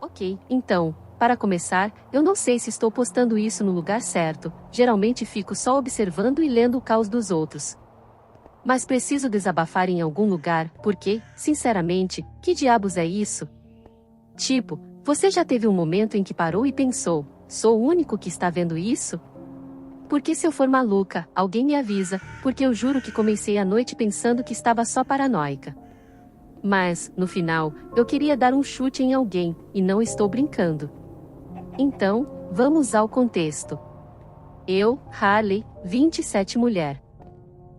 Ok, então, para começar, eu não sei se estou postando isso no lugar certo, geralmente fico só observando e lendo o caos dos outros. Mas preciso desabafar em algum lugar, porque, sinceramente, que diabos é isso? Tipo, você já teve um momento em que parou e pensou, sou o único que está vendo isso? Porque se eu for maluca, alguém me avisa, porque eu juro que comecei a noite pensando que estava só paranoica. Mas, no final, eu queria dar um chute em alguém, e não estou brincando. Então, vamos ao contexto. Eu, Harley, 27 mulher.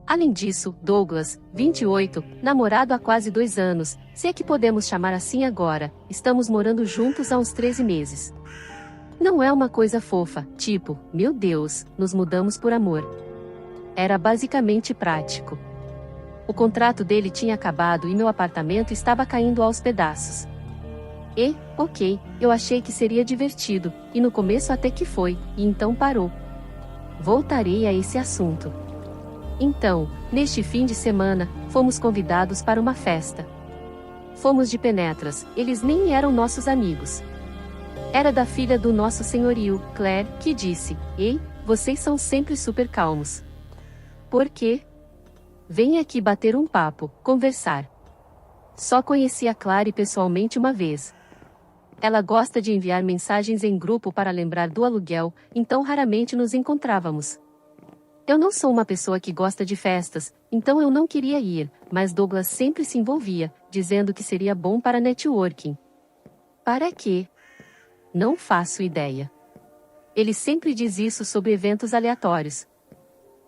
Além disso, Douglas, 28, namorado há quase 2 anos, se é que podemos chamar assim agora, estamos morando juntos há uns 13 meses. Não é uma coisa fofa, tipo, meu Deus, nos mudamos por amor. Era basicamente prático. O contrato dele tinha acabado e meu apartamento estava caindo aos pedaços. E, ok, eu achei que seria divertido, e no começo até que foi, e então parou. Voltarei a esse assunto. Então, neste fim de semana, fomos convidados para uma festa. Fomos de penetras, eles nem eram nossos amigos. Era da filha do nosso senhorio, Claire, que disse, ei, vocês são sempre super calmos. Por quê? Vem aqui bater um papo, conversar. Só conheci a Claire pessoalmente uma vez. Ela gosta de enviar mensagens em grupo para lembrar do aluguel, então raramente nos encontrávamos. Eu não sou uma pessoa que gosta de festas, então eu não queria ir, mas Douglas sempre se envolvia, dizendo que seria bom para networking. Para quê? Não faço ideia. Ele sempre diz isso sobre eventos aleatórios.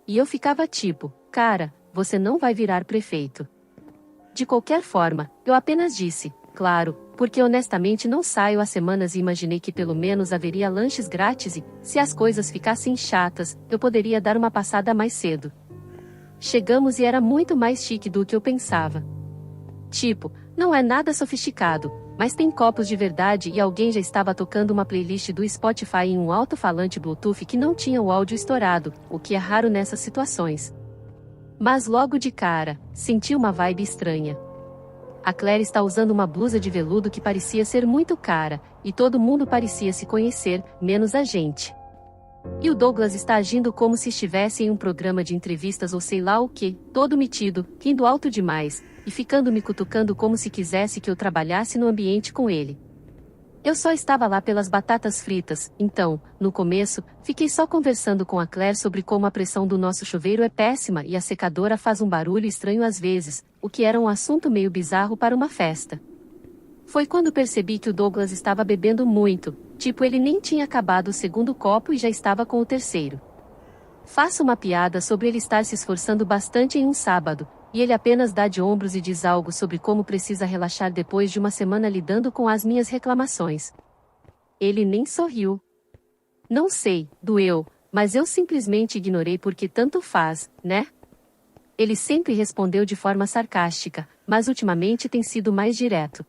E eu ficava tipo, cara, você não vai virar prefeito. De qualquer forma, eu apenas disse, claro, porque honestamente não saio há semanas e imaginei que pelo menos haveria lanches grátis e, se as coisas ficassem chatas, eu poderia dar uma passada mais cedo. Chegamos e era muito mais chique do que eu pensava. Tipo, não é nada sofisticado, mas tem copos de verdade e alguém já estava tocando uma playlist do Spotify em um alto-falante Bluetooth que não tinha o áudio estourado, o que é raro nessas situações. Mas logo de cara, senti uma vibe estranha. A Claire está usando uma blusa de veludo que parecia ser muito cara, e todo mundo parecia se conhecer, menos a gente. E o Douglas está agindo como se estivesse em um programa de entrevistas ou sei lá o que, todo metido, rindo alto demais, e ficando me cutucando como se quisesse que eu trabalhasse no ambiente com ele. Eu só estava lá pelas batatas fritas, então, no começo, fiquei só conversando com a Claire sobre como a pressão do nosso chuveiro é péssima e a secadora faz um barulho estranho às vezes, o que era um assunto meio bizarro para uma festa. Foi quando percebi que o Douglas estava bebendo muito, tipo ele nem tinha acabado o segundo copo e já estava com o terceiro. Faço uma piada sobre ele estar se esforçando bastante em um sábado, e ele apenas dá de ombros e diz algo sobre como precisa relaxar depois de uma semana lidando com as minhas reclamações. Ele nem sorriu. Não sei, doeu, mas eu simplesmente ignorei porque tanto faz, né? Ele sempre respondeu de forma sarcástica, mas ultimamente tem sido mais direto.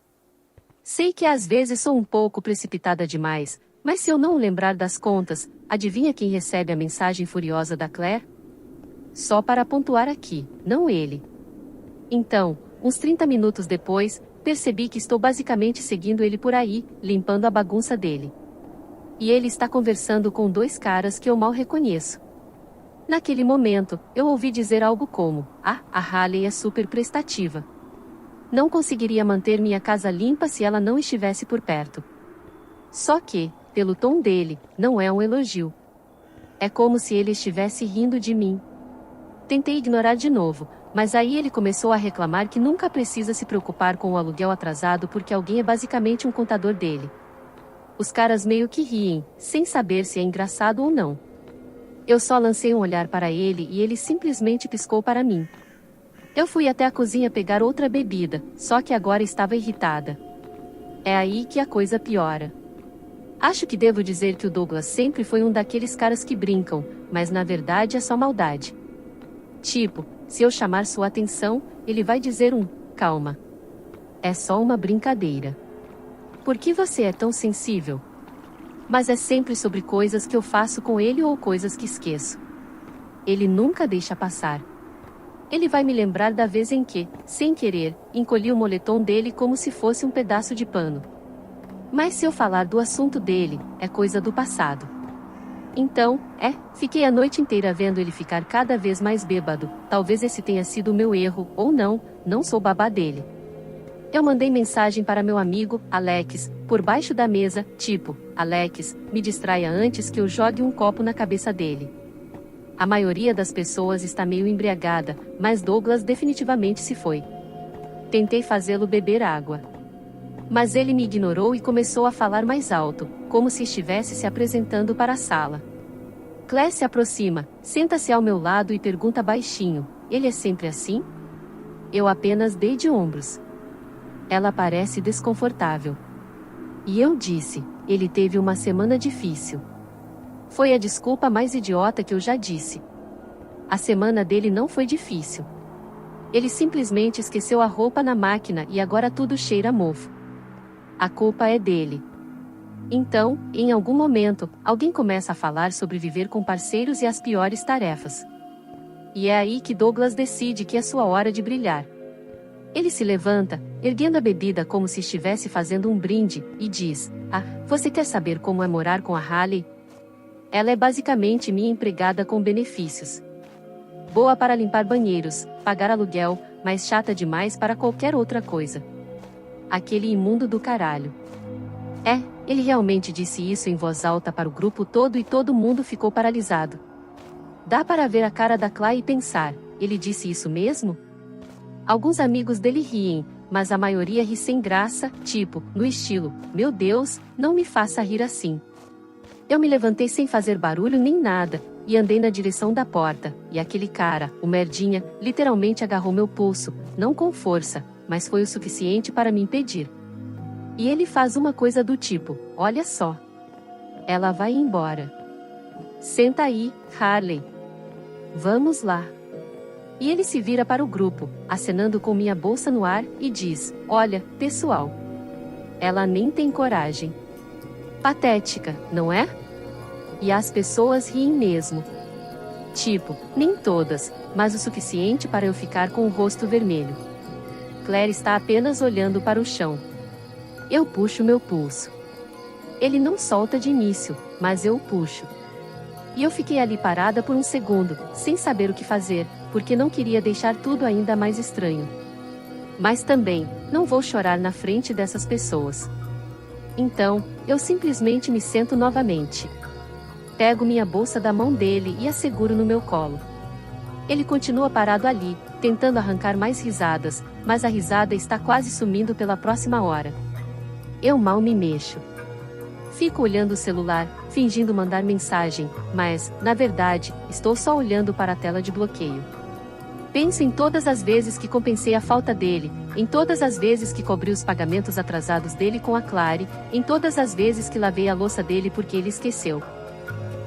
Sei que às vezes sou um pouco precipitada demais, mas se eu não lembrar das contas, adivinha quem recebe a mensagem furiosa da Claire? Só para pontuar aqui, não ele. Então, uns 30 minutos depois, percebi que estou basicamente seguindo ele por aí, limpando a bagunça dele. E ele está conversando com 2 caras que eu mal reconheço. Naquele momento, eu ouvi dizer algo como, a Harley é super prestativa. Não conseguiria manter minha casa limpa se ela não estivesse por perto. Só que, pelo tom dele, não é um elogio. É como se ele estivesse rindo de mim. Tentei ignorar de novo, mas aí ele começou a reclamar que nunca precisa se preocupar com o aluguel atrasado porque alguém é basicamente um contador dele. Os caras meio que riem, sem saber se é engraçado ou não. Eu só lancei um olhar para ele e ele simplesmente piscou para mim. Eu fui até a cozinha pegar outra bebida, só que agora estava irritada. É aí que a coisa piora. Acho que devo dizer que o Douglas sempre foi um daqueles caras que brincam, mas na verdade é só maldade. Tipo, se eu chamar sua atenção, ele vai dizer calma. É só uma brincadeira. Por que você é tão sensível? Mas é sempre sobre coisas que eu faço com ele ou coisas que esqueço. Ele nunca deixa passar. Ele vai me lembrar da vez em que, sem querer, encolhi o moletom dele como se fosse um pedaço de pano. Mas se eu falar do assunto dele, é coisa do passado. Então, fiquei a noite inteira vendo ele ficar cada vez mais bêbado. Talvez esse tenha sido o meu erro, ou não, não sou babá dele. Eu mandei mensagem para meu amigo, Alex, por baixo da mesa, tipo, Alex, me distraia antes que eu jogue um copo na cabeça dele. A maioria das pessoas está meio embriagada, mas Douglas definitivamente se foi. Tentei fazê-lo beber água. Mas ele me ignorou e começou a falar mais alto, como se estivesse se apresentando para a sala. Claire se aproxima, senta-se ao meu lado e pergunta baixinho, ele é sempre assim? Eu apenas dei de ombros. Ela parece desconfortável. E eu disse, ele teve uma semana difícil. Foi a desculpa mais idiota que eu já disse. A semana dele não foi difícil. Ele simplesmente esqueceu a roupa na máquina e agora tudo cheira a mofo. A culpa é dele. Então, em algum momento, alguém começa a falar sobre viver com parceiros e as piores tarefas. E é aí que Douglas decide que é sua hora de brilhar. Ele se levanta, erguendo a bebida como se estivesse fazendo um brinde, e diz, você quer saber como é morar com a Hayley? Ela é basicamente minha empregada com benefícios. Boa para limpar banheiros, pagar aluguel, mas chata demais para qualquer outra coisa. Aquele imundo do caralho. Ele realmente disse isso em voz alta para o grupo todo e todo mundo ficou paralisado. Dá para ver a cara da Clay e pensar, ele disse isso mesmo? Alguns amigos dele riem, mas a maioria ri sem graça, tipo, no estilo, meu Deus, não me faça rir assim. Eu me levantei sem fazer barulho nem nada, e andei na direção da porta, e aquele cara, o merdinha, literalmente agarrou meu pulso, não com força, mas foi o suficiente para me impedir. E ele faz uma coisa do tipo, olha só. Ela vai embora. Senta aí, Hayley. Vamos lá. E ele se vira para o grupo, acenando com minha bolsa no ar, e diz, olha, pessoal. Ela nem tem coragem. Patética, não é? E as pessoas riem mesmo. Tipo, nem todas, mas o suficiente para eu ficar com o rosto vermelho. Claire está apenas olhando para o chão. Eu puxo meu pulso. Ele não solta de início, mas eu o puxo. E eu fiquei ali parada por um segundo, sem saber o que fazer, porque não queria deixar tudo ainda mais estranho. Mas também, não vou chorar na frente dessas pessoas. Então, eu simplesmente me sento novamente. Pego minha bolsa da mão dele e a seguro no meu colo. Ele continua parado ali, tentando arrancar mais risadas, mas a risada está quase sumindo pela próxima hora. Eu mal me mexo. Fico olhando o celular, fingindo mandar mensagem, mas, na verdade, estou só olhando para a tela de bloqueio. Penso em todas as vezes que compensei a falta dele, em todas as vezes que cobri os pagamentos atrasados dele com a Clary, em todas as vezes que lavei a louça dele porque ele esqueceu.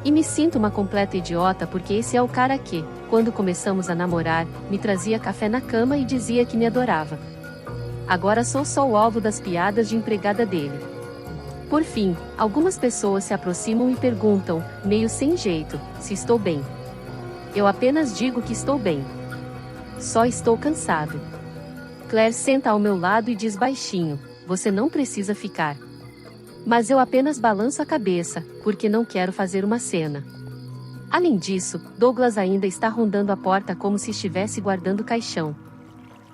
E me sinto uma completa idiota porque esse é o cara que, quando começamos a namorar, me trazia café na cama e dizia que me adorava. Agora sou só o alvo das piadas de empregada dele. Por fim, algumas pessoas se aproximam e perguntam, meio sem jeito, se estou bem. Eu apenas digo que estou bem. Só estou cansado. Claire senta ao meu lado e diz baixinho, você não precisa ficar. Mas eu apenas balanço a cabeça, porque não quero fazer uma cena. Além disso, Douglas ainda está rondando a porta como se estivesse guardando o caixão.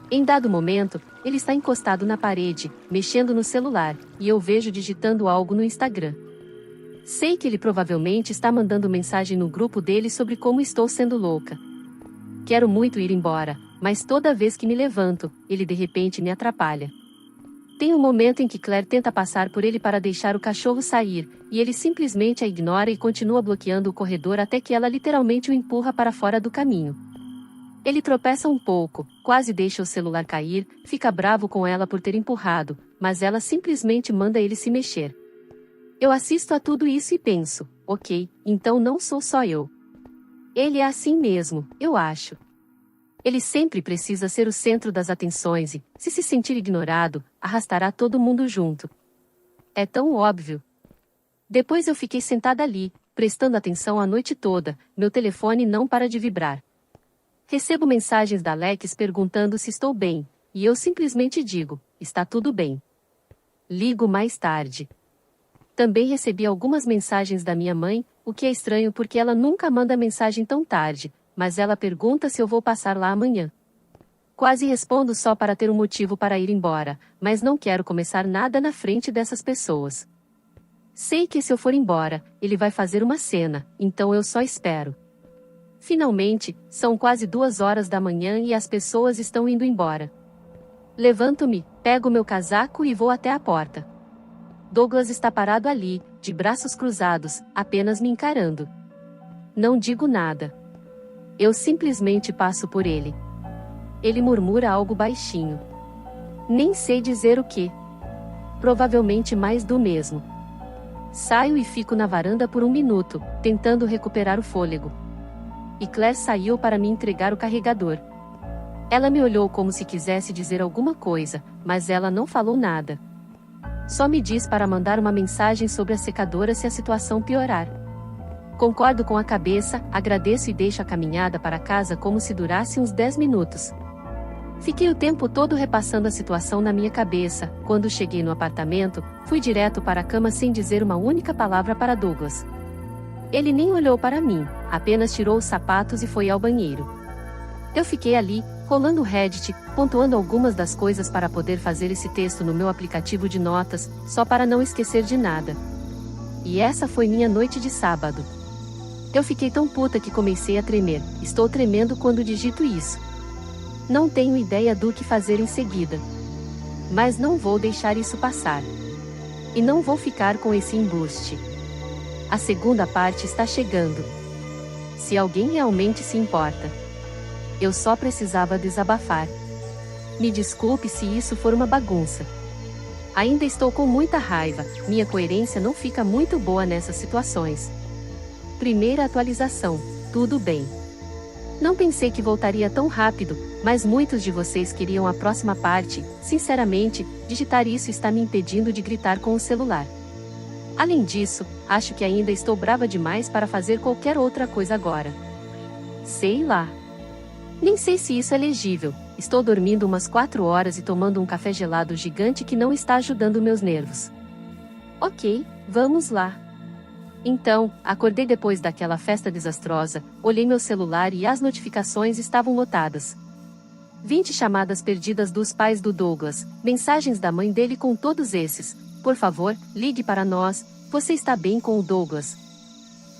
Em dado momento, ele está encostado na parede, mexendo no celular, e eu vejo digitando algo no Instagram. Sei que ele provavelmente está mandando mensagem no grupo dele sobre como estou sendo louca. Quero muito ir embora, mas toda vez que me levanto, ele de repente me atrapalha. Tem um momento em que Claire tenta passar por ele para deixar o cachorro sair, e ele simplesmente a ignora e continua bloqueando o corredor até que ela literalmente o empurra para fora do caminho. Ele tropeça um pouco, quase deixa o celular cair, fica bravo com ela por ter empurrado, mas ela simplesmente manda ele se mexer. Eu assisto a tudo isso e penso, ok, então não sou só eu. Ele é assim mesmo, eu acho. Ele sempre precisa ser o centro das atenções e, se sentir ignorado, arrastará todo mundo junto. É tão óbvio. Depois eu fiquei sentada ali, prestando atenção a noite toda, meu telefone não para de vibrar. Recebo mensagens da Alex perguntando se estou bem, e eu simplesmente digo, está tudo bem. Ligo mais tarde. Também recebi algumas mensagens da minha mãe, o que é estranho porque ela nunca manda mensagem tão tarde, mas ela pergunta se eu vou passar lá amanhã. Quase respondo só para ter um motivo para ir embora, mas não quero começar nada na frente dessas pessoas. Sei que se eu for embora, ele vai fazer uma cena, então eu só espero. Finalmente, são quase 2 horas da manhã e as pessoas estão indo embora. Levanto-me, pego meu casaco e vou até a porta. Douglas está parado ali, de braços cruzados, apenas me encarando. Não digo nada. Eu simplesmente passo por ele. Ele murmura algo baixinho. Nem sei dizer o que. Provavelmente mais do mesmo. Saio e fico na varanda por 1 minuto, tentando recuperar o fôlego. E Claire saiu para me entregar o carregador. Ela me olhou como se quisesse dizer alguma coisa, mas ela não falou nada. Só me diz para mandar uma mensagem sobre a secadora se a situação piorar. Concordo com a cabeça, agradeço e deixo a caminhada para casa como se durasse uns 10 minutos. Fiquei o tempo todo repassando a situação na minha cabeça. Quando cheguei no apartamento, fui direto para a cama sem dizer uma única palavra para Douglas. Ele nem olhou para mim, apenas tirou os sapatos e foi ao banheiro. Eu fiquei ali, rolando o Reddit, pontuando algumas das coisas para poder fazer esse texto no meu aplicativo de notas, só para não esquecer de nada. E essa foi minha noite de sábado. Eu fiquei tão puta que comecei a tremer. Estou tremendo quando digito isso. Não tenho ideia do que fazer em seguida. Mas não vou deixar isso passar. E não vou ficar com esse embuste. A segunda parte está chegando. Se alguém realmente se importa. Eu só precisava desabafar. Me desculpe se isso for uma bagunça. Ainda estou com muita raiva, minha coerência não fica muito boa nessas situações. Primeira atualização, tudo bem. Não pensei que voltaria tão rápido, mas muitos de vocês queriam a próxima parte. Sinceramente, digitar isso está me impedindo de gritar com o celular. Além disso, acho que ainda estou brava demais para fazer qualquer outra coisa agora. Sei lá. Nem sei se isso é legível. Estou dormindo umas 4 horas e tomando um café gelado gigante que não está ajudando meus nervos. Ok, vamos lá. Então, acordei depois daquela festa desastrosa, olhei meu celular e as notificações estavam lotadas. 20 chamadas perdidas dos pais do Douglas, mensagens da mãe dele com todos esses. Por favor, ligue para nós, você está bem com o Douglas?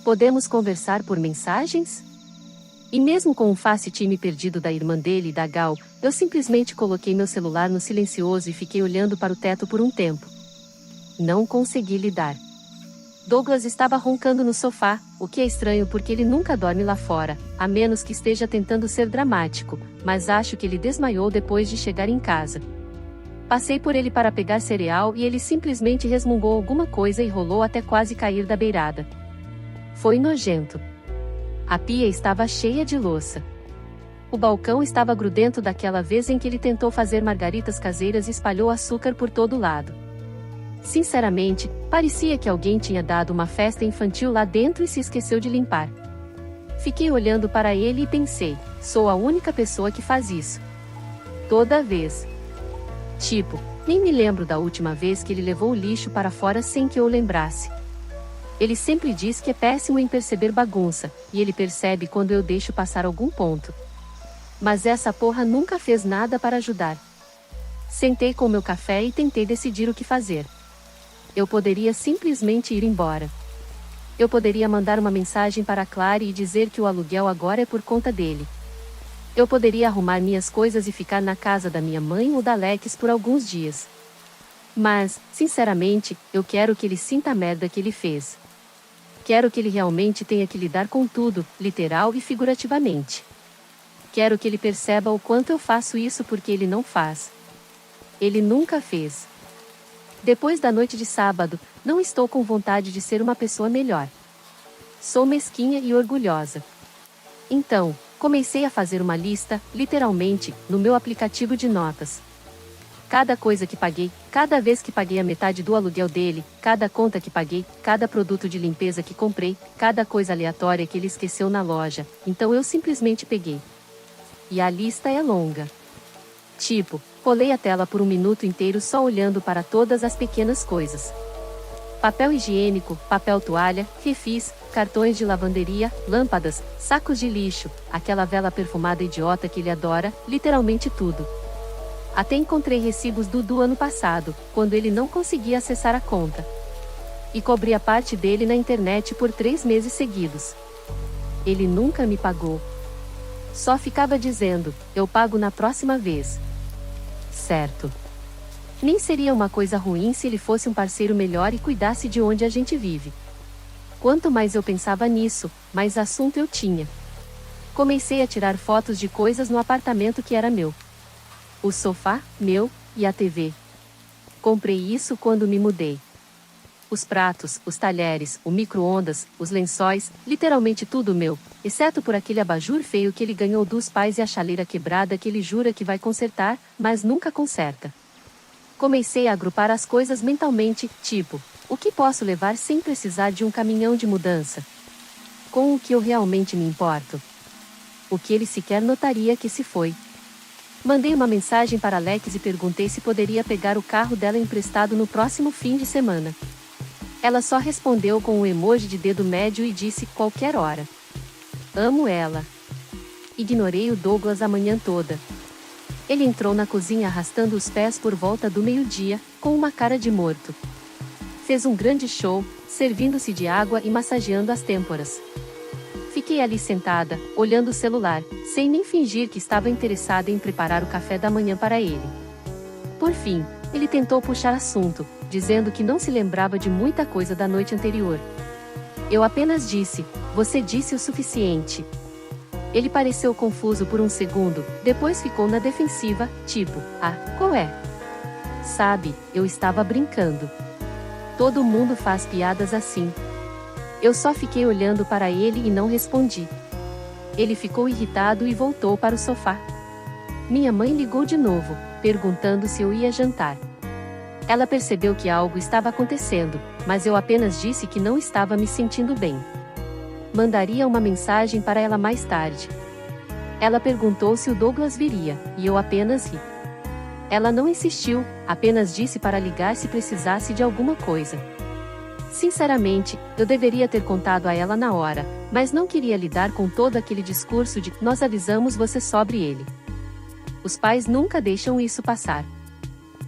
Podemos conversar por mensagens? E mesmo com o FaceTime perdido da irmã dele e da Gal, eu simplesmente coloquei meu celular no silencioso e fiquei olhando para o teto por um tempo. Não consegui lidar. Douglas estava roncando no sofá, o que é estranho porque ele nunca dorme lá fora, a menos que esteja tentando ser dramático, mas acho que ele desmaiou depois de chegar em casa. Passei por ele para pegar cereal e ele simplesmente resmungou alguma coisa e rolou até quase cair da beirada. Foi nojento. A pia estava cheia de louça. O balcão estava grudento daquela vez em que ele tentou fazer margaritas caseiras e espalhou açúcar por todo lado. Sinceramente, parecia que alguém tinha dado uma festa infantil lá dentro e se esqueceu de limpar. Fiquei olhando para ele e pensei, sou a única pessoa que faz isso. Toda vez. Tipo, nem me lembro da última vez que ele levou o lixo para fora sem que eu lembrasse. Ele sempre diz que é péssimo em perceber bagunça, e ele percebe quando eu deixo passar algum ponto. Mas essa porra nunca fez nada para ajudar. Sentei com meu café e tentei decidir o que fazer. Eu poderia simplesmente ir embora. Eu poderia mandar uma mensagem para a Clary e dizer que o aluguel agora é por conta dele. Eu poderia arrumar minhas coisas e ficar na casa da minha mãe ou da Alex por alguns dias. Mas, sinceramente, eu quero que ele sinta a merda que ele fez. Quero que ele realmente tenha que lidar com tudo, literal e figurativamente. Quero que ele perceba o quanto eu faço isso porque ele não faz. Ele nunca fez. Depois da noite de sábado, não estou com vontade de ser uma pessoa melhor. Sou mesquinha e orgulhosa. Então, comecei a fazer uma lista, literalmente, no meu aplicativo de notas. Cada coisa que paguei, cada vez que paguei a metade do aluguel dele, cada conta que paguei, cada produto de limpeza que comprei, cada coisa aleatória que ele esqueceu na loja, então eu simplesmente peguei. E a lista é longa. Tipo, rolei a tela por 1 minuto inteiro só olhando para todas as pequenas coisas. papel higiênico, papel toalha, refis, cartões de lavanderia, lâmpadas, sacos de lixo, aquela vela perfumada idiota que ele adora, literalmente tudo. Até encontrei recibos do ano passado, quando ele não conseguia acessar a conta. E cobri a parte dele na internet por 3 meses seguidos. Ele nunca me pagou. Só ficava dizendo, eu pago na próxima vez. Certo. Nem seria uma coisa ruim se ele fosse um parceiro melhor e cuidasse de onde a gente vive. Quanto mais eu pensava nisso, mais assunto eu tinha. Comecei a tirar fotos de coisas no apartamento que era meu. O sofá, meu, e a TV. Comprei isso quando me mudei. Os pratos, os talheres, o micro-ondas, os lençóis, literalmente tudo meu, exceto por aquele abajur feio que ele ganhou dos pais e a chaleira quebrada que ele jura que vai consertar, mas nunca conserta. Comecei a agrupar as coisas mentalmente, tipo, o que posso levar sem precisar de um caminhão de mudança? Com o que eu realmente me importo? O que ele sequer notaria que se foi. Mandei uma mensagem para Alex e perguntei se poderia pegar o carro dela emprestado no próximo fim de semana. Ela só respondeu com um emoji de dedo médio e disse qualquer hora. Amo ela. Ignorei o Douglas a manhã toda. Ele entrou na cozinha arrastando os pés por volta do meio-dia, com uma cara de morto. Fez um grande show, servindo-se de água e massageando as têmporas. Fiquei ali sentada, olhando o celular, sem nem fingir que estava interessada em preparar o café da manhã para ele. Por fim, ele tentou puxar assunto, dizendo que não se lembrava de muita coisa da noite anterior. Eu apenas disse, você disse o suficiente. Ele pareceu confuso por um segundo, depois ficou na defensiva, tipo, qual é? Sabe, eu estava brincando. Todo mundo faz piadas assim. Eu só fiquei olhando para ele e não respondi. Ele ficou irritado e voltou para o sofá. Minha mãe ligou de novo, perguntando se eu ia jantar. Ela percebeu que algo estava acontecendo, mas eu apenas disse que não estava me sentindo bem. Mandaria uma mensagem para ela mais tarde. Ela perguntou se o Douglas viria, e eu apenas ri. Ela não insistiu, apenas disse para ligar se precisasse de alguma coisa. Sinceramente, eu deveria ter contado a ela na hora, mas não queria lidar com todo aquele discurso de nós avisamos você sobre ele. Os pais nunca deixam isso passar.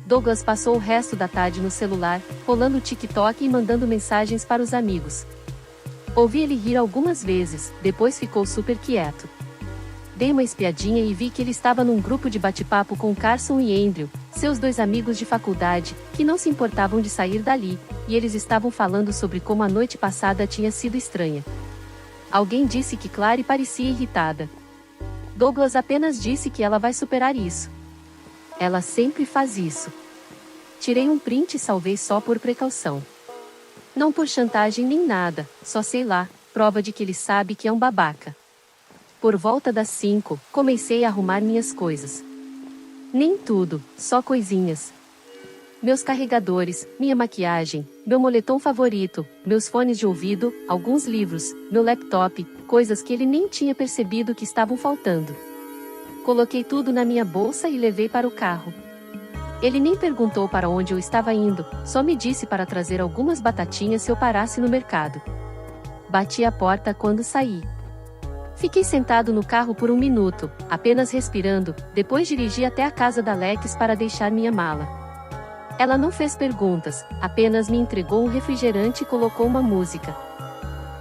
Douglas passou o resto da tarde no celular, rolando o TikTok e mandando mensagens para os amigos. Ouvi ele rir algumas vezes, depois ficou super quieto. Dei uma espiadinha e vi que ele estava num grupo de bate-papo com Carson e Andrew, seus 2 amigos de faculdade, que não se importavam de sair dali, e eles estavam falando sobre como a noite passada tinha sido estranha. Alguém disse que Clary parecia irritada. Douglas apenas disse que ela vai superar isso. Ela sempre faz isso. Tirei um print e salvei só por precaução. Não por chantagem nem nada, só sei lá, prova de que ele sabe que é um babaca. Por volta das 5, comecei a arrumar minhas coisas. Nem tudo, só coisinhas. Meus carregadores, minha maquiagem, meu moletom favorito, meus fones de ouvido, alguns livros, meu laptop, coisas que ele nem tinha percebido que estavam faltando. Coloquei tudo na minha bolsa e levei para o carro. Ele nem perguntou para onde eu estava indo, só me disse para trazer algumas batatinhas se eu parasse no mercado. Bati a porta quando saí. Fiquei sentado no carro por 1 minuto, apenas respirando, depois dirigi até a casa da Alex para deixar minha mala. Ela não fez perguntas, apenas me entregou um refrigerante e colocou uma música.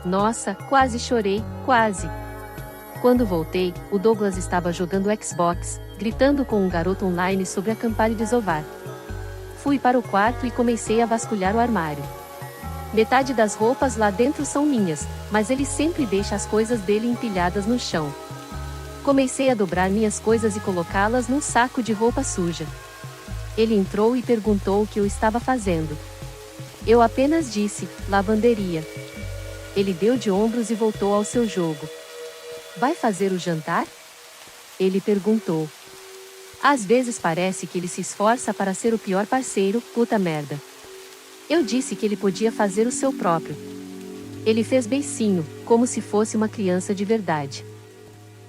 Nossa, quase chorei, quase. Quando voltei, o Douglas estava jogando Xbox, gritando com um garoto online sobre acampar e desovar. Fui para o quarto e comecei a vasculhar o armário. Metade das roupas lá dentro são minhas, mas ele sempre deixa as coisas dele empilhadas no chão. Comecei a dobrar minhas coisas e colocá-las num saco de roupa suja. Ele entrou e perguntou o que eu estava fazendo. Eu apenas disse, lavanderia. Ele deu de ombros e voltou ao seu jogo. Vai fazer o jantar? Ele perguntou. Às vezes parece que ele se esforça para ser o pior parceiro, puta merda. Eu disse que ele podia fazer o seu próprio. Ele fez beicinho, como se fosse uma criança de verdade.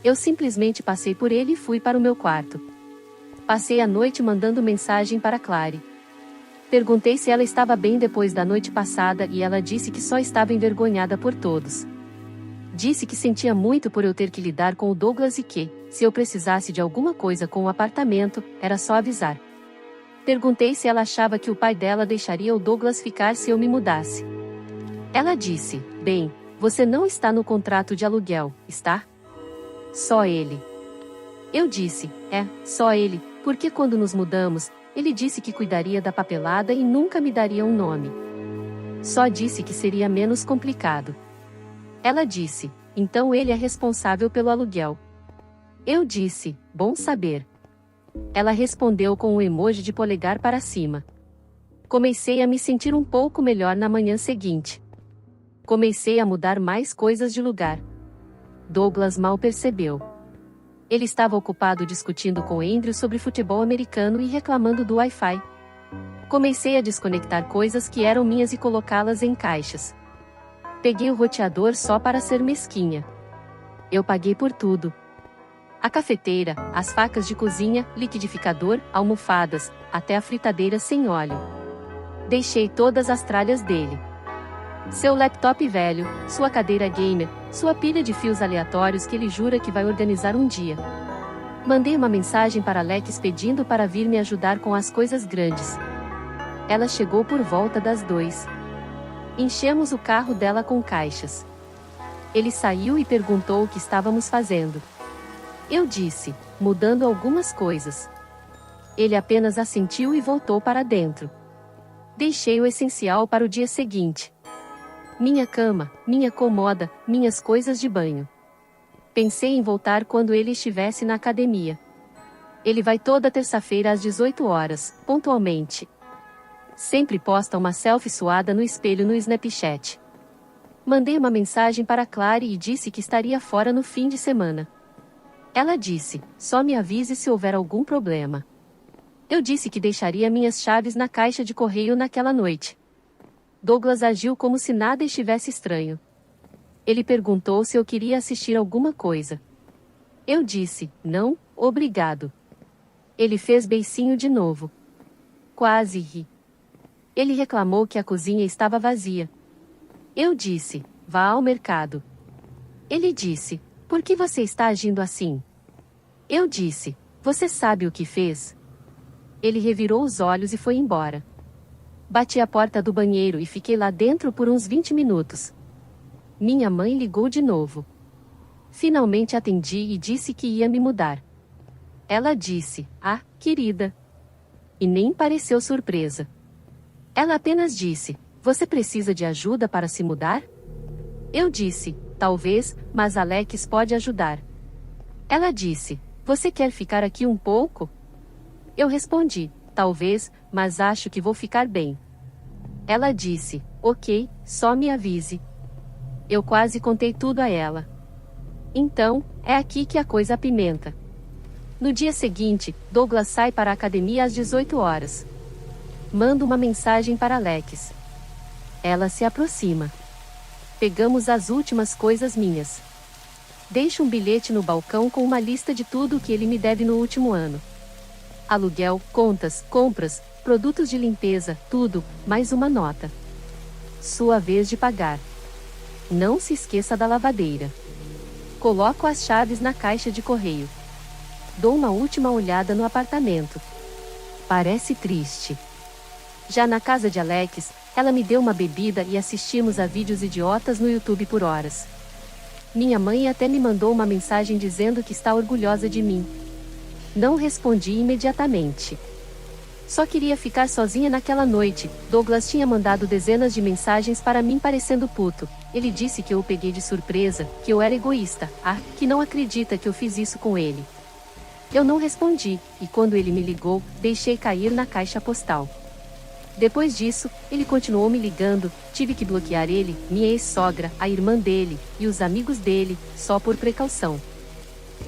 Eu simplesmente passei por ele e fui para o meu quarto. Passei a noite mandando mensagem para Clary. Perguntei se ela estava bem depois da noite passada e ela disse que só estava envergonhada por todos. Disse que sentia muito por eu ter que lidar com o Douglas e que, se eu precisasse de alguma coisa com o apartamento, era só avisar. Perguntei se ela achava que o pai dela deixaria o Douglas ficar se eu me mudasse. Ela disse: bem, você não está no contrato de aluguel, está? Só ele. Eu disse: só ele, porque quando nos mudamos, ele disse que cuidaria da papelada e nunca me daria um nome. Só disse que seria menos complicado. Ela disse: então ele é responsável pelo aluguel. Eu disse: bom saber. Ela respondeu com um emoji de polegar para cima. Comecei a me sentir um pouco melhor na manhã seguinte. Comecei a mudar mais coisas de lugar. Douglas mal percebeu. Ele estava ocupado discutindo com Andrew sobre futebol americano e reclamando do Wi-Fi. Comecei a desconectar coisas que eram minhas e colocá-las em caixas. Peguei o roteador só para ser mesquinha. Eu paguei por tudo. A cafeteira, as facas de cozinha, liquidificador, almofadas, até a fritadeira sem óleo. Deixei todas as tralhas dele. Seu laptop velho, sua cadeira gamer, sua pilha de fios aleatórios que ele jura que vai organizar um dia. Mandei uma mensagem para Alex pedindo para vir me ajudar com as coisas grandes. Ela chegou por volta das 2. Enchemos o carro dela com caixas. Ele saiu e perguntou o que estávamos fazendo. Eu disse: mudando algumas coisas. Ele apenas assentiu e voltou para dentro. Deixei o essencial para o dia seguinte. Minha cama, minha cômoda, minhas coisas de banho. Pensei em voltar quando ele estivesse na academia. Ele vai toda terça-feira às 18 horas, pontualmente. Sempre posta uma selfie suada no espelho no Snapchat. Mandei uma mensagem para Clary e disse que estaria fora no fim de semana. Ela disse: só me avise se houver algum problema. Eu disse que deixaria minhas chaves na caixa de correio naquela noite. Douglas agiu como se nada estivesse estranho. Ele perguntou se eu queria assistir alguma coisa. Eu disse: não, obrigado. Ele fez beicinho de novo. Quase ri. Ele reclamou que a cozinha estava vazia. Eu disse: vá ao mercado. Ele disse: por que você está agindo assim? Eu disse: você sabe o que fez? Ele revirou os olhos e foi embora. Bati a porta do banheiro e fiquei lá dentro por uns 20 minutos. Minha mãe ligou de novo. Finalmente atendi e disse que ia me mudar. Ela disse: ah, querida. E nem pareceu surpresa. Ela apenas disse: você precisa de ajuda para se mudar? Eu disse: talvez, mas Alex pode ajudar. Ela disse: você quer ficar aqui um pouco? Eu respondi: talvez, mas acho que vou ficar bem. Ela disse: ok, só me avise. Eu quase contei tudo a ela. Então, é aqui que a coisa apimenta. No dia seguinte, Douglas sai para a academia às 18 horas. Mando uma mensagem para Alex. Ela se aproxima. Pegamos as últimas coisas minhas. Deixo um bilhete no balcão com uma lista de tudo o que ele me deve no último ano. Aluguel, contas, compras, produtos de limpeza, tudo, mais uma nota. Sua vez de pagar. Não se esqueça da lavadeira. Coloco as chaves na caixa de correio. Dou uma última olhada no apartamento. Parece triste. Já na casa de Alex, ela me deu uma bebida e assistimos a vídeos idiotas no YouTube por horas. Minha mãe até me mandou uma mensagem dizendo que está orgulhosa de mim. Não respondi imediatamente. Só queria ficar sozinha naquela noite. Douglas tinha mandado dezenas de mensagens para mim parecendo puto. Ele disse que eu o peguei de surpresa, que eu era egoísta, que não acredita que eu fiz isso com ele. Eu não respondi, e quando ele me ligou, deixei cair na caixa postal. Depois disso, ele continuou me ligando, tive que bloquear ele, minha ex-sogra, a irmã dele, e os amigos dele, só por precaução.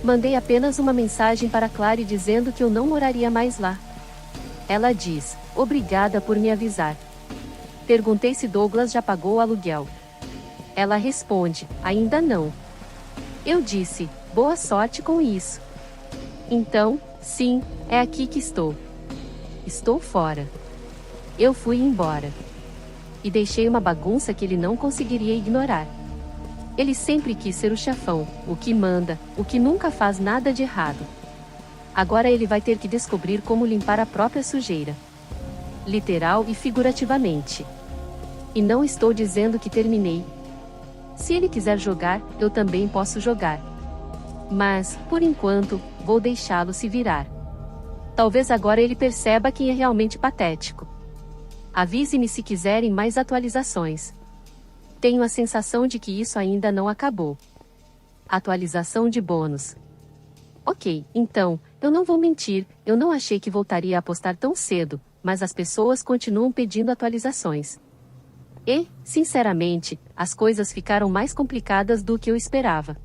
Mandei apenas uma mensagem para Clary dizendo que eu não moraria mais lá. Ela diz: obrigada por me avisar. Perguntei se Douglas já pagou o aluguel. Ela responde: ainda não. Eu disse: boa sorte com isso. Então, sim, é aqui que estou. Estou fora. Eu fui embora. E deixei uma bagunça que ele não conseguiria ignorar. Ele sempre quis ser o chefão, o que manda, o que nunca faz nada de errado. Agora ele vai ter que descobrir como limpar a própria sujeira. Literal e figurativamente. E não estou dizendo que terminei. Se ele quiser jogar, eu também posso jogar. Mas, por enquanto, vou deixá-lo se virar. Talvez agora ele perceba quem é realmente patético. Avise-me se quiserem mais atualizações. Tenho a sensação de que isso ainda não acabou. Atualização de bônus. Ok, então, eu não vou mentir, eu não achei que voltaria a postar tão cedo, mas as pessoas continuam pedindo atualizações. E, sinceramente, as coisas ficaram mais complicadas do que eu esperava.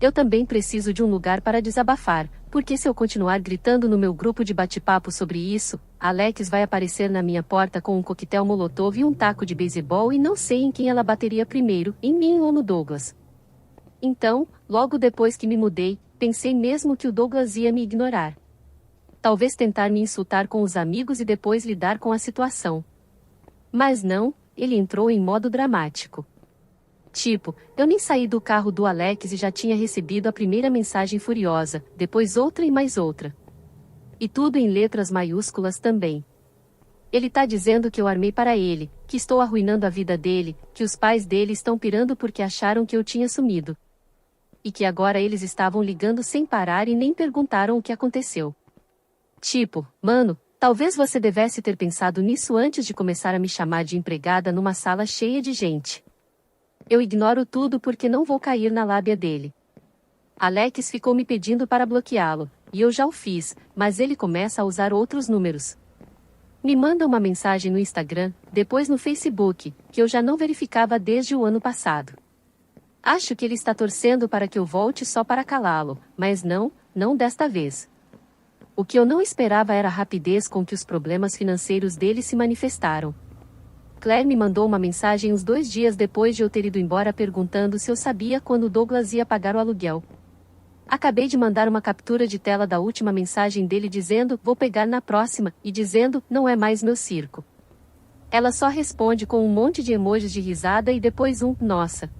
Eu também preciso de um lugar para desabafar, porque se eu continuar gritando no meu grupo de bate-papo sobre isso, Alex vai aparecer na minha porta com um coquetel molotov e um taco de beisebol e não sei em quem ela bateria primeiro, em mim ou no Douglas. Então, logo depois que me mudei, pensei mesmo que o Douglas ia me ignorar. Talvez tentar me insultar com os amigos e depois lidar com a situação. Mas não, ele entrou em modo dramático. Tipo, eu nem saí do carro do Alex e já tinha recebido a primeira mensagem furiosa, depois outra e mais outra. E tudo em letras maiúsculas também. Ele tá dizendo que eu armei para ele, que estou arruinando a vida dele, que os pais dele estão pirando porque acharam que eu tinha sumido. E que agora eles estavam ligando sem parar e nem perguntaram o que aconteceu. Tipo, mano, talvez você devesse ter pensado nisso antes de começar a me chamar de empregada numa sala cheia de gente. Eu ignoro tudo porque não vou cair na lábia dele. Alex ficou me pedindo para bloqueá-lo, e eu já o fiz, mas ele começa a usar outros números. Me manda uma mensagem no Instagram, depois no Facebook, que eu já não verificava desde o ano passado. Acho que ele está torcendo para que eu volte só para calá-lo, mas não desta vez. O que eu não esperava era a rapidez com que os problemas financeiros dele se manifestaram. Claire me mandou uma mensagem uns 2 dias depois de eu ter ido embora perguntando se eu sabia quando Douglas ia pagar o aluguel. Acabei de mandar uma captura de tela da última mensagem dele dizendo, vou pegar na próxima, e dizendo, não é mais meu circo. Ela só responde com um monte de emojis de risada e depois um, nossa.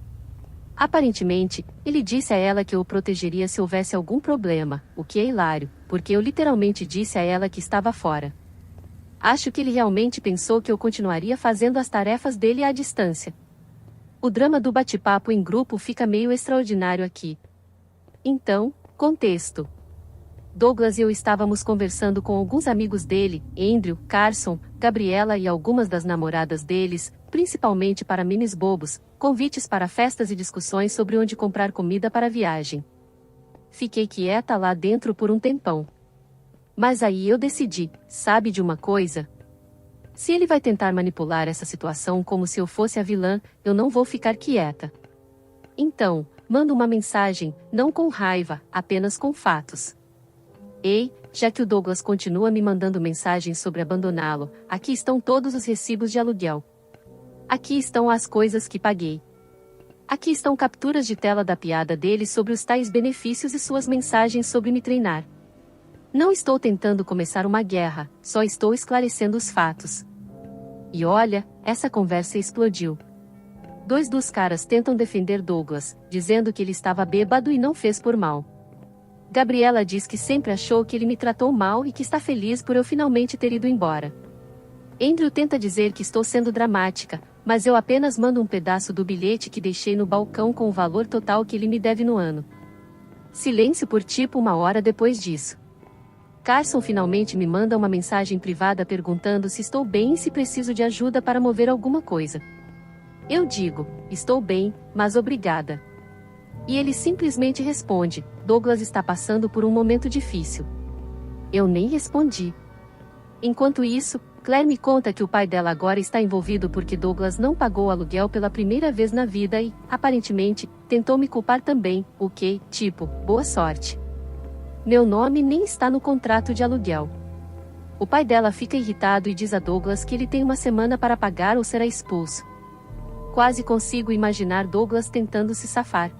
Aparentemente, ele disse a ela que eu o protegeria se houvesse algum problema, o que é hilário, porque eu literalmente disse a ela que estava fora. Acho que ele realmente pensou que eu continuaria fazendo as tarefas dele à distância. O drama do bate-papo em grupo fica meio extraordinário aqui. Então, contexto. Douglas e eu estávamos conversando com alguns amigos dele, Andrew, Carson, Gabriela e algumas das namoradas deles, principalmente para memes bobos, convites para festas e discussões sobre onde comprar comida para a viagem. Fiquei quieta lá dentro por um tempão. Mas aí eu decidi, sabe de uma coisa? Se ele vai tentar manipular essa situação como se eu fosse a vilã, eu não vou ficar quieta. Então, mando uma mensagem, não com raiva, apenas com fatos. Ei, já que o Douglas continua me mandando mensagens sobre abandoná-lo, aqui estão todos os recibos de aluguel. Aqui estão as coisas que paguei. Aqui estão capturas de tela da piada dele sobre os tais benefícios e suas mensagens sobre me treinar. Não estou tentando começar uma guerra, só estou esclarecendo os fatos. E olha, essa conversa explodiu. 2 dos caras tentam defender Douglas, dizendo que ele estava bêbado e não fez por mal. Gabriela diz que sempre achou que ele me tratou mal e que está feliz por eu finalmente ter ido embora. Andrew tenta dizer que estou sendo dramática, mas eu apenas mando um pedaço do bilhete que deixei no balcão com o valor total que ele me deve no ano. Silêncio por tipo 1 hora depois disso. Carson finalmente me manda uma mensagem privada perguntando se estou bem e se preciso de ajuda para mover alguma coisa. Eu digo, estou bem, mas obrigada. E ele simplesmente responde, Douglas está passando por um momento difícil. Eu nem respondi. Enquanto isso, Claire me conta que o pai dela agora está envolvido porque Douglas não pagou o aluguel pela primeira vez na vida e, aparentemente, tentou me culpar também, o que, tipo, boa sorte. Meu nome nem está no contrato de aluguel. O pai dela fica irritado e diz a Douglas que ele tem 1 semana para pagar ou será expulso. Quase consigo imaginar Douglas tentando se safar.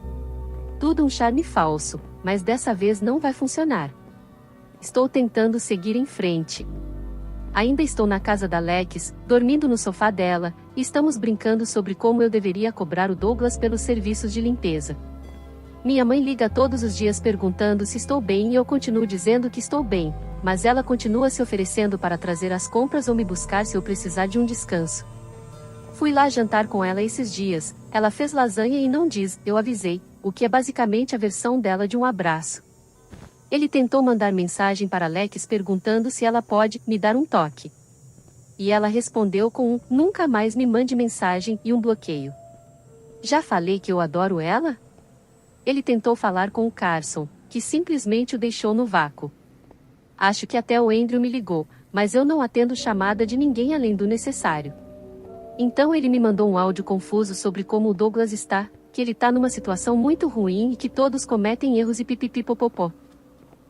Tudo um charme falso, mas dessa vez não vai funcionar. Estou tentando seguir em frente. Ainda estou na casa da Lex, dormindo no sofá dela, e estamos brincando sobre como eu deveria cobrar o Douglas pelos serviços de limpeza. Minha mãe liga todos os dias perguntando se estou bem e eu continuo dizendo que estou bem, mas ela continua se oferecendo para trazer as compras ou me buscar se eu precisar de um descanso. Fui lá jantar com ela esses dias, ela fez lasanha e não diz, eu avisei, o que é basicamente a versão dela de um abraço. Ele tentou mandar mensagem para Lex perguntando se ela pode me dar um toque. E ela respondeu com um nunca mais me mande mensagem e um bloqueio. Já falei que eu adoro ela? Ele tentou falar com o Carson, que simplesmente o deixou no vácuo. Acho que até o Andrew me ligou, mas eu não atendo chamada de ninguém além do necessário. Então ele me mandou um áudio confuso sobre como o Douglas está, que ele tá numa situação muito ruim e que todos cometem erros e pipipipopopó.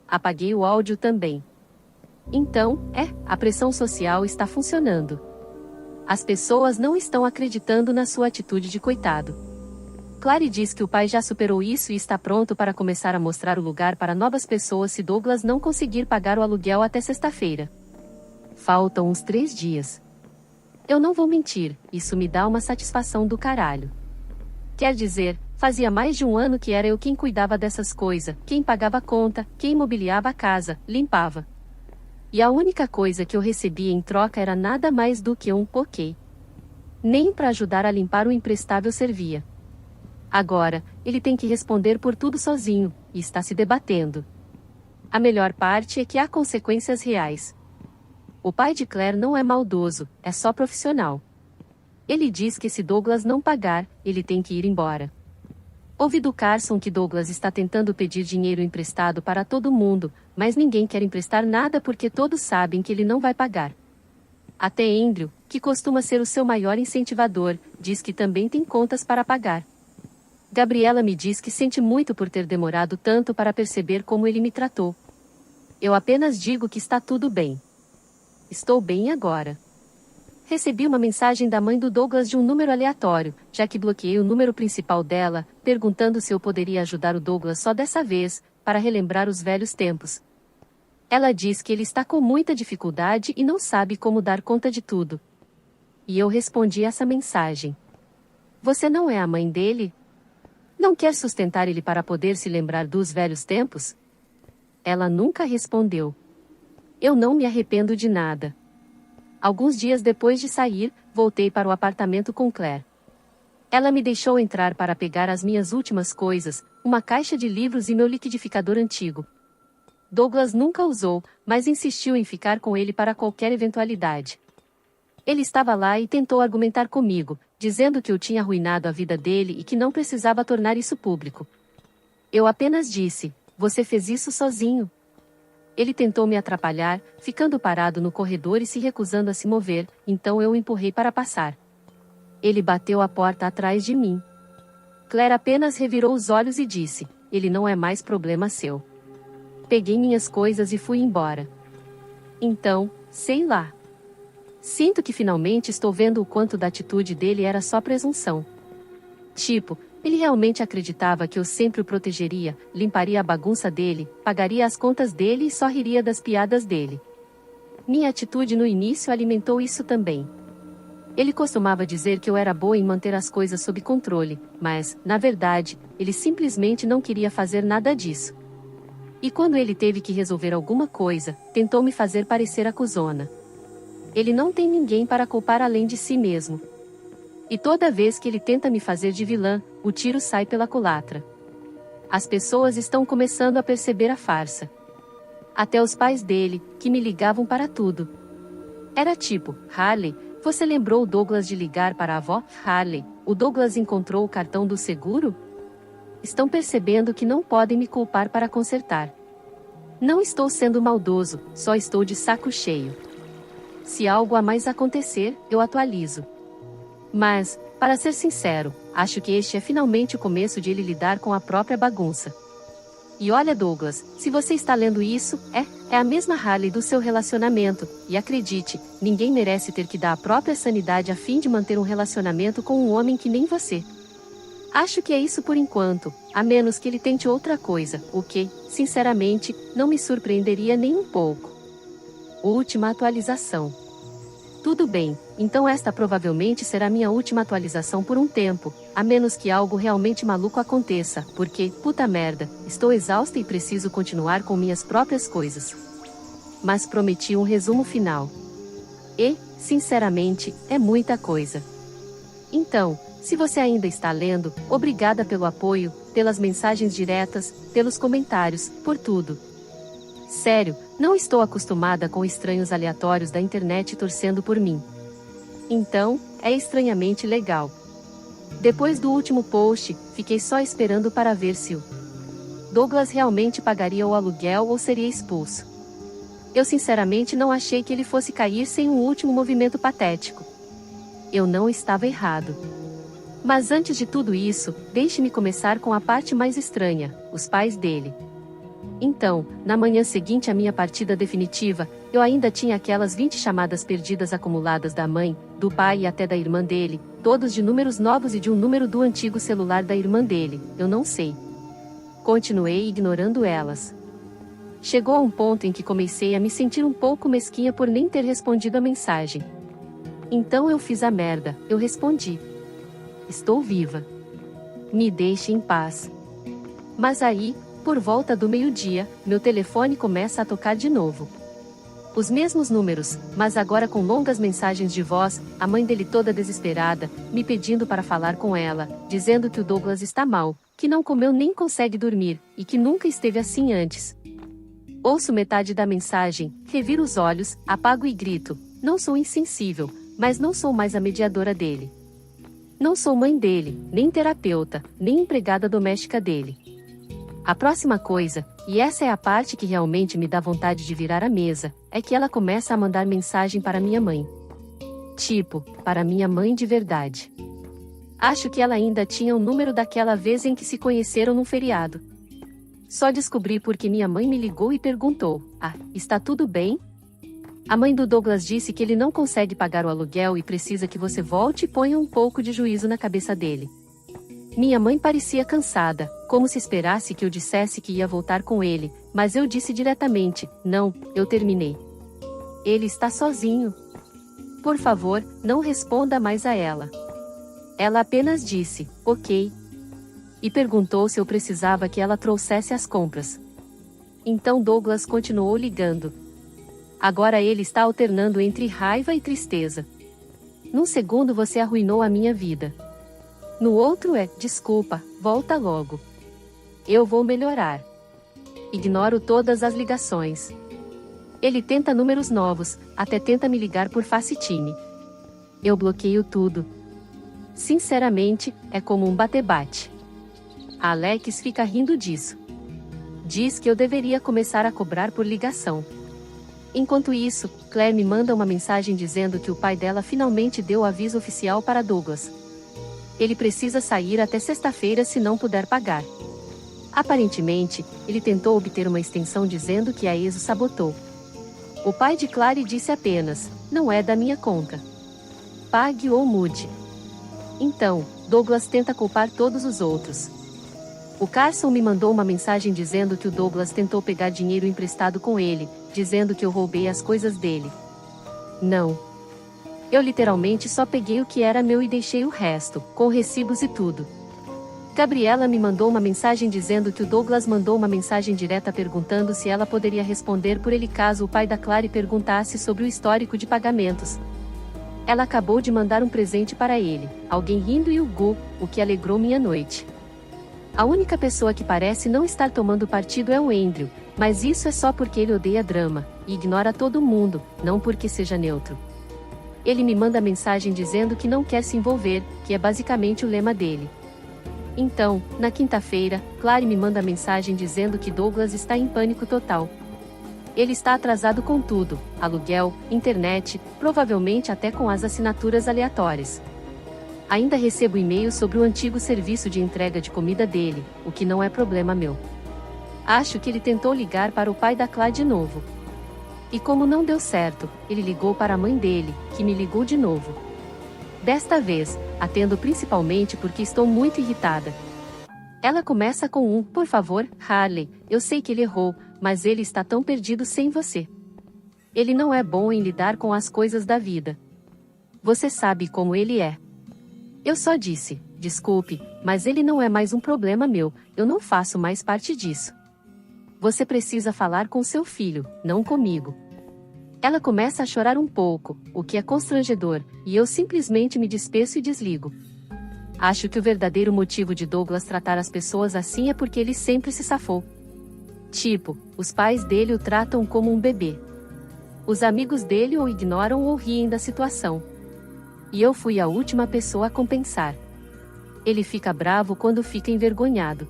Apaguei o áudio também. Então, a pressão social está funcionando. As pessoas não estão acreditando na sua atitude de coitado. Clary diz que o pai já superou isso e está pronto para começar a mostrar o lugar para novas pessoas se Douglas não conseguir pagar o aluguel até sexta-feira. Faltam uns 3 dias. Eu não vou mentir, isso me dá uma satisfação do caralho. Quer dizer, fazia mais de um ano que era eu quem cuidava dessas coisas, quem pagava a conta, quem mobiliava a casa, limpava. E a única coisa que eu recebia em troca era nada mais do que um poké. Nem para ajudar a limpar o imprestável servia. Agora, ele tem que responder por tudo sozinho, e está se debatendo. A melhor parte é que há consequências reais. O pai de Claire não é maldoso, é só profissional. Ele diz que se Douglas não pagar, ele tem que ir embora. Ouvi do Carson que Douglas está tentando pedir dinheiro emprestado para todo mundo, mas ninguém quer emprestar nada porque todos sabem que ele não vai pagar. Até Andrew, que costuma ser o seu maior incentivador, diz que também tem contas para pagar. Gabriela me diz que sente muito por ter demorado tanto para perceber como ele me tratou. Eu apenas digo que está tudo bem. Estou bem agora. Recebi uma mensagem da mãe do Douglas de um número aleatório, já que bloqueei o número principal dela, perguntando se eu poderia ajudar o Douglas só dessa vez, para relembrar os velhos tempos. Ela diz que ele está com muita dificuldade e não sabe como dar conta de tudo. E eu respondi essa mensagem. Você não é a mãe dele? Não quer sustentar ele para poder se lembrar dos velhos tempos? Ela nunca respondeu. Eu não me arrependo de nada. Alguns dias depois de sair, voltei para o apartamento com Claire. Ela me deixou entrar para pegar as minhas últimas coisas, uma caixa de livros e meu liquidificador antigo. Douglas nunca usou, mas insistiu em ficar com ele para qualquer eventualidade. Ele estava lá e tentou argumentar comigo, dizendo que eu tinha arruinado a vida dele e que não precisava tornar isso público. Eu apenas disse, você fez isso sozinho. Ele tentou me atrapalhar, ficando parado no corredor e se recusando a se mover, então eu o empurrei para passar. Ele bateu a porta atrás de mim. Claire apenas revirou os olhos e disse, ele não é mais problema seu. Peguei minhas coisas e fui embora. Então, sei lá. Sinto que finalmente estou vendo o quanto da atitude dele era só presunção. Tipo, ele realmente acreditava que eu sempre o protegeria, limparia a bagunça dele, pagaria as contas dele e só riria das piadas dele. Minha atitude no início alimentou isso também. Ele costumava dizer que eu era boa em manter as coisas sob controle, mas, na verdade, ele simplesmente não queria fazer nada disso. E quando ele teve que resolver alguma coisa, tentou me fazer parecer acusona. Ele não tem ninguém para culpar além de si mesmo. E toda vez que ele tenta me fazer de vilã, o tiro sai pela culatra. As pessoas estão começando a perceber a farsa. Até os pais dele, que me ligavam para tudo. Era tipo, Harley, você lembrou o Douglas de ligar para a avó? Harley, o Douglas encontrou o cartão do seguro? Estão percebendo que não podem me culpar para consertar. Não estou sendo maldoso, só estou de saco cheio. Se algo a mais acontecer, eu atualizo. Mas, para ser sincero, acho que este é finalmente o começo de ele lidar com a própria bagunça. E olha Douglas, se você está lendo isso, é a mesma Harley do seu relacionamento, e acredite, ninguém merece ter que dar a própria sanidade a fim de manter um relacionamento com um homem que nem você. Acho que é isso por enquanto, a menos que ele tente outra coisa, o que, sinceramente, não me surpreenderia nem um pouco. Última atualização. Tudo bem, então esta provavelmente será minha última atualização por um tempo, a menos que algo realmente maluco aconteça, porque, puta merda, estou exausta e preciso continuar com minhas próprias coisas. Mas prometi um resumo final. E, sinceramente, é muita coisa. Então, se você ainda está lendo, obrigada pelo apoio, pelas mensagens diretas, pelos comentários, por tudo. Sério, não estou acostumada com estranhos aleatórios da internet torcendo por mim. Então, é estranhamente legal. Depois do último post, fiquei só esperando para ver se o Douglas realmente pagaria o aluguel ou seria expulso. Eu sinceramente não achei que ele fosse cair sem um último movimento patético. Eu não estava errado. Mas antes de tudo isso, deixe-me começar com a parte mais estranha, os pais dele. Então, na manhã seguinte à minha partida definitiva, eu ainda tinha aquelas 20 chamadas perdidas acumuladas da mãe, do pai e até da irmã dele, todos de números novos e de um número do antigo celular da irmã dele, eu não sei. Continuei ignorando elas. Chegou a um ponto em que comecei a me sentir um pouco mesquinha por nem ter respondido a mensagem. Então eu fiz a merda, eu respondi. Estou viva. Me deixe em paz. Mas aí, por volta do meio-dia, meu telefone começa a tocar de novo. Os mesmos números, mas agora com longas mensagens de voz, a mãe dele toda desesperada, me pedindo para falar com ela, dizendo que o Douglas está mal, que não comeu nem consegue dormir, e que nunca esteve assim antes. Ouço metade da mensagem, reviro os olhos, apago e grito, não sou insensível, mas não sou mais a mediadora dele. Não sou mãe dele, nem terapeuta, nem empregada doméstica dele. A próxima coisa, e essa é a parte que realmente me dá vontade de virar a mesa, é que ela começa a mandar mensagem para minha mãe. Tipo, para minha mãe de verdade. Acho que ela ainda tinha o número daquela vez em que se conheceram num feriado. Só descobri porque minha mãe me ligou e perguntou: "Ah, está tudo bem?" A mãe do Douglas disse que ele não consegue pagar o aluguel e precisa que você volte e ponha um pouco de juízo na cabeça dele. Minha mãe parecia cansada, como se esperasse que eu dissesse que ia voltar com ele, mas eu disse diretamente: "Não, eu terminei. Ele está sozinho. Por favor, não responda mais a ela." Ela apenas disse: "Ok." E perguntou se eu precisava que ela trouxesse as compras. Então Douglas continuou ligando. Agora ele está alternando entre raiva e tristeza. Num segundo você arruinou a minha vida. No outro é: "Desculpa, volta logo. Eu vou melhorar." Ignoro todas as ligações. Ele tenta números novos, até tenta me ligar por FaceTime. Eu bloqueio tudo. Sinceramente, é como um bate-bate. A Alex fica rindo disso. Diz que eu deveria começar a cobrar por ligação. Enquanto isso, Claire me manda uma mensagem dizendo que o pai dela finalmente deu o aviso oficial para Douglas. Ele precisa sair até sexta-feira se não puder pagar. Aparentemente, ele tentou obter uma extensão dizendo que a ex o sabotou. O pai de Claire disse apenas: "Não é da minha conta. Pague ou mude." Então, Douglas tenta culpar todos os outros. O Carson me mandou uma mensagem dizendo que o Douglas tentou pegar dinheiro emprestado com ele, dizendo que eu roubei as coisas dele. Não. Eu literalmente só peguei o que era meu e deixei o resto, com recibos e tudo. Gabriela me mandou uma mensagem dizendo que o Douglas mandou uma mensagem direta perguntando se ela poderia responder por ele caso o pai da Claire perguntasse sobre o histórico de pagamentos. Ela acabou de mandar um presente para ele, alguém rindo e o Gu, o que alegrou minha noite. A única pessoa que parece não estar tomando partido é o Andrew, mas isso é só porque ele odeia drama, e ignora todo mundo, não porque seja neutro. Ele me manda mensagem dizendo que não quer se envolver, que é basicamente o lema dele. Então, na quinta-feira, Claire me manda mensagem dizendo que Douglas está em pânico total. Ele está atrasado com tudo, aluguel, internet, provavelmente até com as assinaturas aleatórias. Ainda recebo e-mails sobre o antigo serviço de entrega de comida dele, o que não é problema meu. Acho que ele tentou ligar para o pai da Claire de novo. E como não deu certo, ele ligou para a mãe dele, que me ligou de novo. Desta vez, atendo principalmente porque estou muito irritada. Ela começa com "Por favor, Harley, eu sei que ele errou, mas ele está tão perdido sem você. Ele não é bom em lidar com as coisas da vida. Você sabe como ele é. Eu só disse, desculpe, mas ele não é mais um problema meu, eu não faço mais parte disso. Você precisa falar com seu filho, não comigo. Ela começa a chorar um pouco, o que é constrangedor, e eu simplesmente me despeço e desligo. Acho que o verdadeiro motivo de Douglas tratar as pessoas assim é porque ele sempre se safou. Tipo, os pais dele o tratam como um bebê. Os amigos dele o ignoram ou riem da situação. E eu fui a última pessoa a compensar. Ele fica bravo quando fica envergonhado.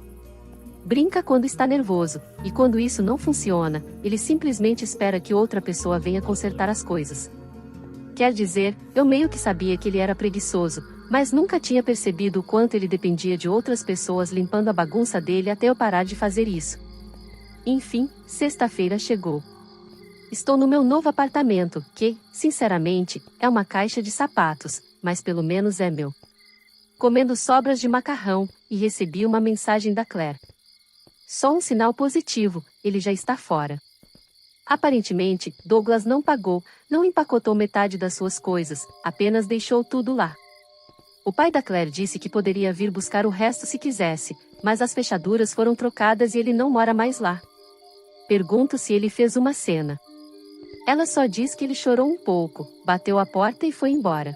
Brinca quando está nervoso, e quando isso não funciona, ele simplesmente espera que outra pessoa venha consertar as coisas. Quer dizer, eu meio que sabia que ele era preguiçoso, mas nunca tinha percebido o quanto ele dependia de outras pessoas limpando a bagunça dele até eu parar de fazer isso. Enfim, sexta-feira chegou. Estou no meu novo apartamento, que, sinceramente, é uma caixa de sapatos, mas pelo menos é meu. Comendo sobras de macarrão, e recebi uma mensagem da Claire. Só um sinal positivo, ele já está fora. Aparentemente, Douglas não pagou, não empacotou metade das suas coisas, apenas deixou tudo lá. O pai da Claire disse que poderia vir buscar o resto se quisesse, mas as fechaduras foram trocadas e ele não mora mais lá. Pergunto se ele fez uma cena. Ela só diz que ele chorou um pouco, bateu a porta e foi embora.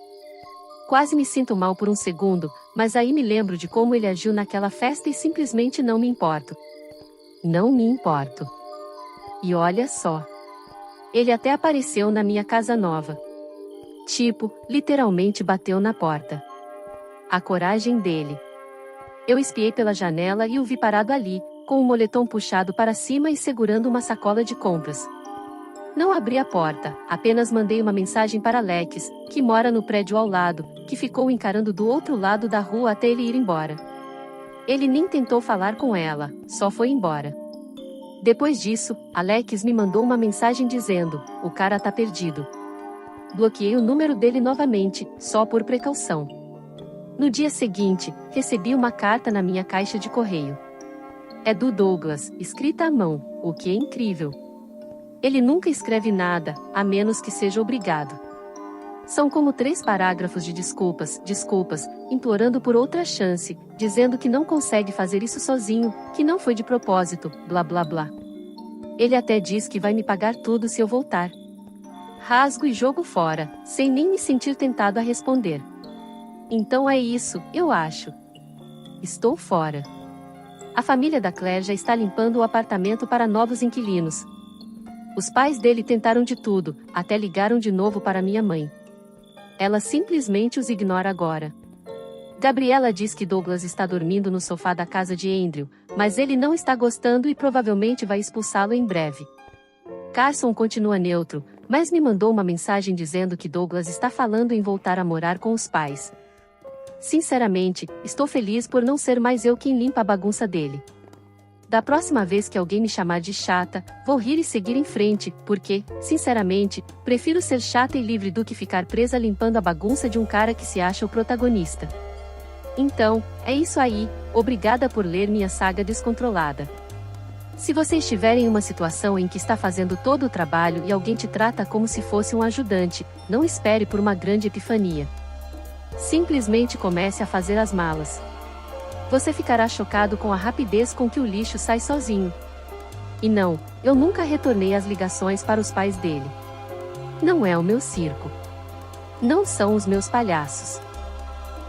Quase me sinto mal por um segundo, mas aí me lembro de como ele agiu naquela festa e simplesmente não me importo. Não me importo. E olha só. Ele até apareceu na minha casa nova. Tipo, literalmente bateu na porta. A coragem dele. Eu espiei pela janela e o vi parado ali, com o moletom puxado para cima e segurando uma sacola de compras. Não abri a porta, apenas mandei uma mensagem para Alex, que mora no prédio ao lado, que ficou encarando do outro lado da rua até ele ir embora. Ele nem tentou falar com ela, só foi embora. Depois disso, Alex me mandou uma mensagem dizendo: o cara tá perdido. Bloqueei o número dele novamente, só por precaução. No dia seguinte, recebi uma carta na minha caixa de correio. É do Douglas, escrita à mão, o que é incrível. Ele nunca escreve nada, a menos que seja obrigado. São como 3 parágrafos de desculpas, implorando por outra chance, dizendo que não consegue fazer isso sozinho, que não foi de propósito, blá blá blá. Ele até diz que vai me pagar tudo se eu voltar. Rasgo e jogo fora, sem nem me sentir tentado a responder. Então é isso, eu acho. Estou fora. A família da Claire já está limpando o apartamento para novos inquilinos. Os pais dele tentaram de tudo, até ligaram de novo para minha mãe. Ela simplesmente os ignora agora. Gabriela diz que Douglas está dormindo no sofá da casa de Andrew, mas ele não está gostando e provavelmente vai expulsá-lo em breve. Carson continua neutro, mas me mandou uma mensagem dizendo que Douglas está falando em voltar a morar com os pais. Sinceramente, estou feliz por não ser mais eu quem limpa a bagunça dele. Da próxima vez que alguém me chamar de chata, vou rir e seguir em frente, porque, sinceramente, prefiro ser chata e livre do que ficar presa limpando a bagunça de um cara que se acha o protagonista. Então, é isso aí, obrigada por ler minha saga descontrolada. Se você estiver em uma situação em que está fazendo todo o trabalho e alguém te trata como se fosse um ajudante, não espere por uma grande epifania. Simplesmente comece a fazer as malas. Você ficará chocado com a rapidez com que o lixo sai sozinho. E não, eu nunca retornei as ligações para os pais dele. Não é o meu circo. Não são os meus palhaços.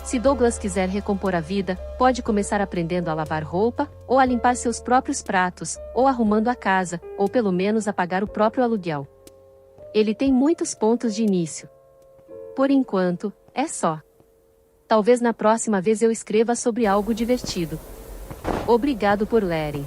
Se Douglas quiser recompor a vida, pode começar aprendendo a lavar roupa, ou a limpar seus próprios pratos, ou arrumando a casa, ou pelo menos a pagar o próprio aluguel. Ele tem muitos pontos de início. Por enquanto, é só. Talvez na próxima vez eu escreva sobre algo divertido. Obrigado por lerem.